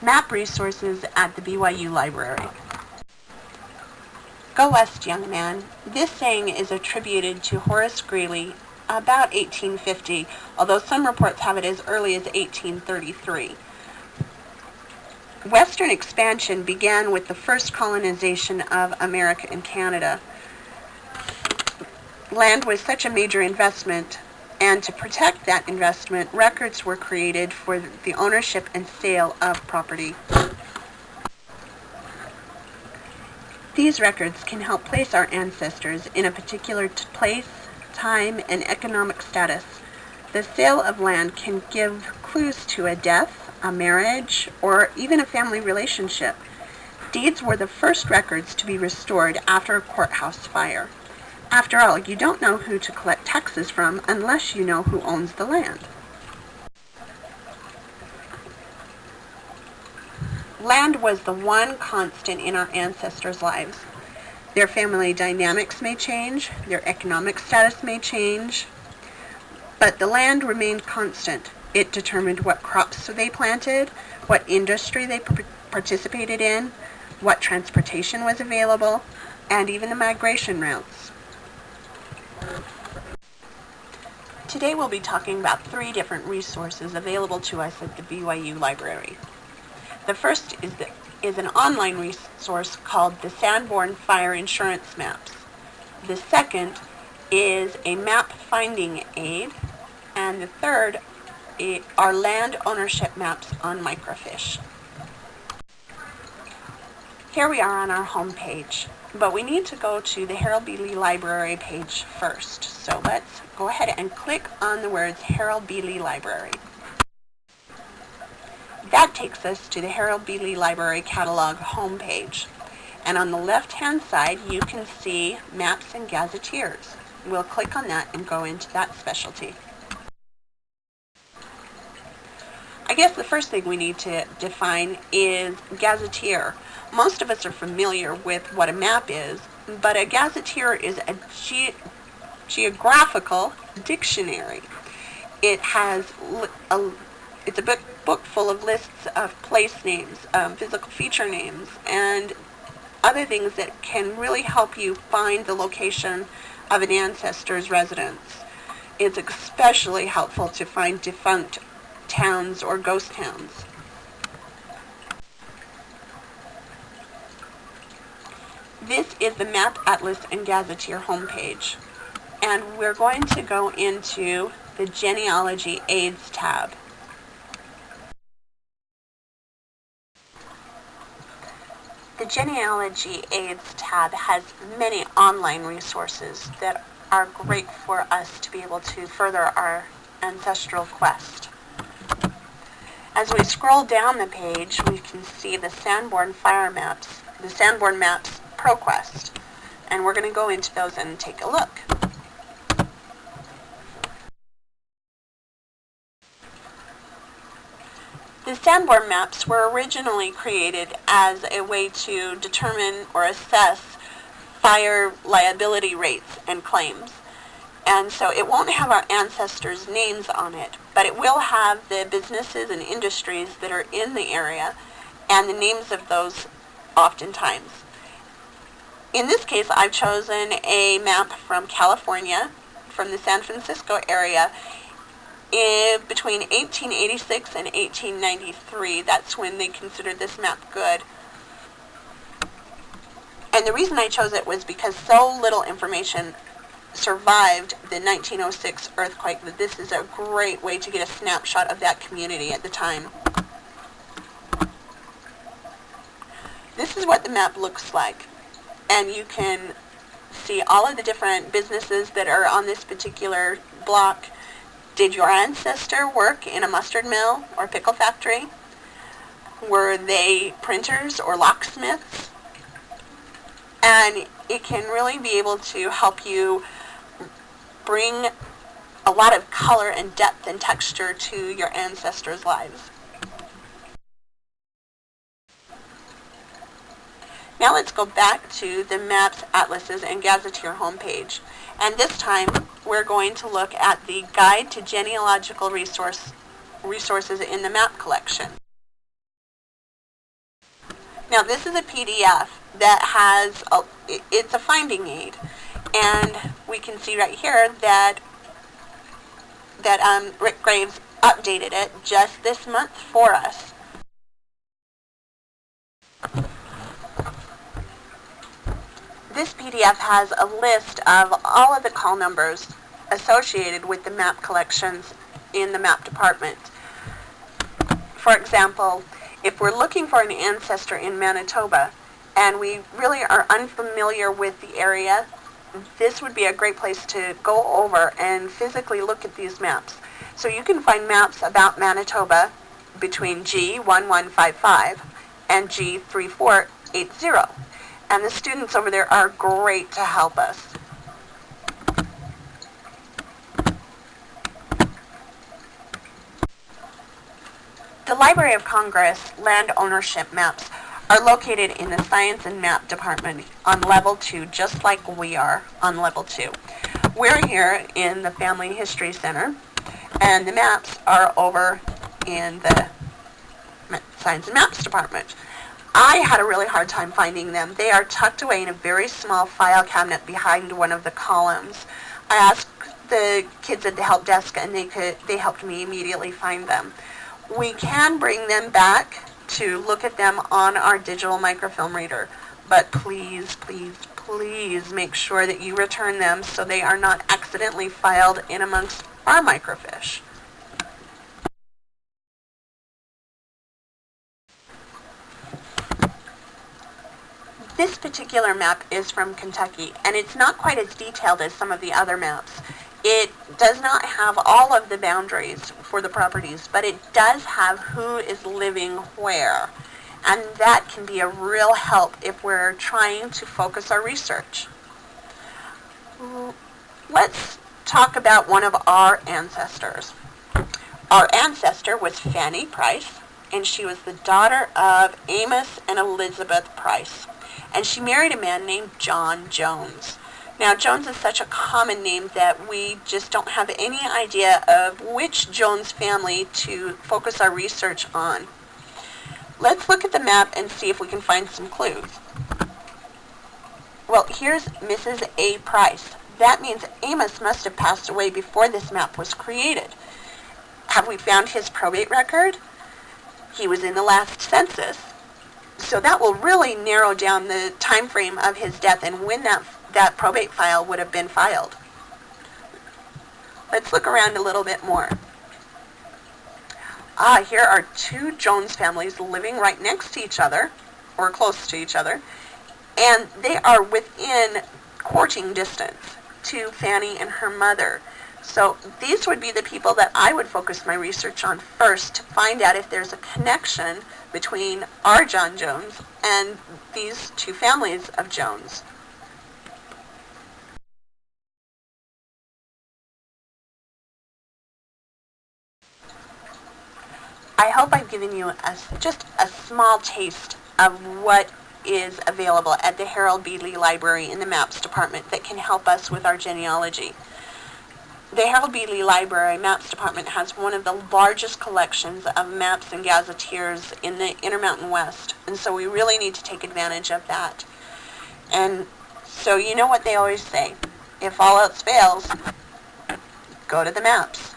Map resources at the BYU Library. Go west, young man. This saying is attributed to Horace Greeley about 1850, although some reports have it as early as 1833. Western expansion began with the first colonization of America and Canada. Land was such a major investment, and to protect that investment, records were created for the ownership and sale of property. These records can help place our ancestors in a particular place, time, and economic status. The sale of land can give clues to a death, a marriage, or even a family relationship. Deeds were the first records to be restored after a courthouse fire. After all, you don't know who to collect taxes from unless you know who owns the land. Land was the one constant in our ancestors' lives. Their family dynamics may change, their economic status may change, but the land remained constant. It determined what crops they planted, what industry they participated in, what transportation was available, and even the migration routes. Today we'll be talking about 3 different resources available to us at the BYU Library. The first is an online resource called the Sanborn Fire Insurance Maps. The second is a map finding aid, and the third are land ownership maps on microfiche. Here we are on our home page, but we need to go to the Harold B. Lee Library page first. So let's go ahead and click on the words Harold B. Lee Library. That takes us to the Harold B. Lee Library catalog homepage. And on the left-hand side, you can see Maps and Gazetteers. We'll click on that and go into that specialty. I guess the first thing we need to define is gazetteer. Most of us are familiar with what a map is, but a gazetteer is a geographical dictionary. It's a book full of lists of place names, physical feature names, and other things that can really help you find the location of an ancestor's residence. It's especially helpful to find defunct towns or ghost towns. This is the Map, Atlas, and Gazetteer homepage, and we're going to go into the Genealogy Aids tab. The Genealogy Aids tab has many online resources that are great for us to be able to further our ancestral quest. As we scroll down the page, we can see the Sanborn Fire Maps, the Sanborn Maps ProQuest, and we're going to go into those and take a look. The Sanborn maps were originally created as a way to determine or assess fire liability rates and claims. And so it won't have our ancestors' names on it, but it will have the businesses and industries that are in the area and the names of those oftentimes. In this case, I've chosen a map from California, from the San Francisco area, between 1886 and 1893. That's when they considered this map good. And the reason I chose it was because so little information survived the 1906 earthquake that this is a great way to get a snapshot of that community at the time. This is what the map looks like, and you can see all of the different businesses that are on this particular block. Did your ancestor work in a mustard mill or pickle factory? Were they printers or locksmiths? And it can really be able to help you bring a lot of color and depth and texture to your ancestors' lives. Now let's go back to the Maps, Atlases, and Gazetteer homepage. And this time we're going to look at the Guide to Genealogical Resources in the Map collection. Now this is a PDF that has, it's a finding aid, and we can see right here that Rick Graves updated it just this month for us. This PDF has a list of all of the call numbers associated with the map collections in the map department. For example, if we're looking for an ancestor in Manitoba and we really are unfamiliar with the area, this would be a great place to go over and physically look at these maps. So you can find maps about Manitoba between G1155 and G3480. And the students over there are great to help us. The Library of Congress land ownership maps are located in the Science and Map Department on Level 2, just like we are on Level 2. We're here in the Family History Center, and the maps are over in the Science and Maps Department. I had a really hard time finding them. They are tucked away in a very small file cabinet behind one of the columns. I asked the kids at the help desk, and they helped me immediately find them. We can bring them back to look at them on our digital microfilm reader, but please, please, please make sure that you return them so they are not accidentally filed in amongst our microfiche. This particular map is from Kentucky, and it's not quite as detailed as some of the other maps. It does not have all of the boundaries for the properties, but it does have who is living where. And that can be a real help if we're trying to focus our research. Let's talk about one of our ancestors. Our ancestor was Fanny Price, and she was the daughter of Amos and Elizabeth Price. And she married a man named John Jones. Now, Jones is such a common name that we just don't have any idea of which Jones family to focus our research on. Let's look at the map and see if we can find some clues. Well, here's Mrs. A. Price. That means Amos must have passed away before this map was created. Have we found his probate record? He was in the last census. So that will really narrow down the time frame of his death and when that probate file would have been filed. Let's look around a little bit more. Here are two Jones families living right next to each other, or close to each other, and they are within courting distance to Fanny and her mother. So these would be the people that I would focus my research on first to find out if there's a connection between our John Jones and these two families of Jones. I hope I've given you just a small taste of what is available at the Harold B. Lee Library in the Maps Department that can help us with our genealogy. The Harold B. Lee Library Maps Department has one of the largest collections of maps and gazetteers in the Intermountain West, and so we really need to take advantage of that. And so you know what they always say, if all else fails, go to the maps.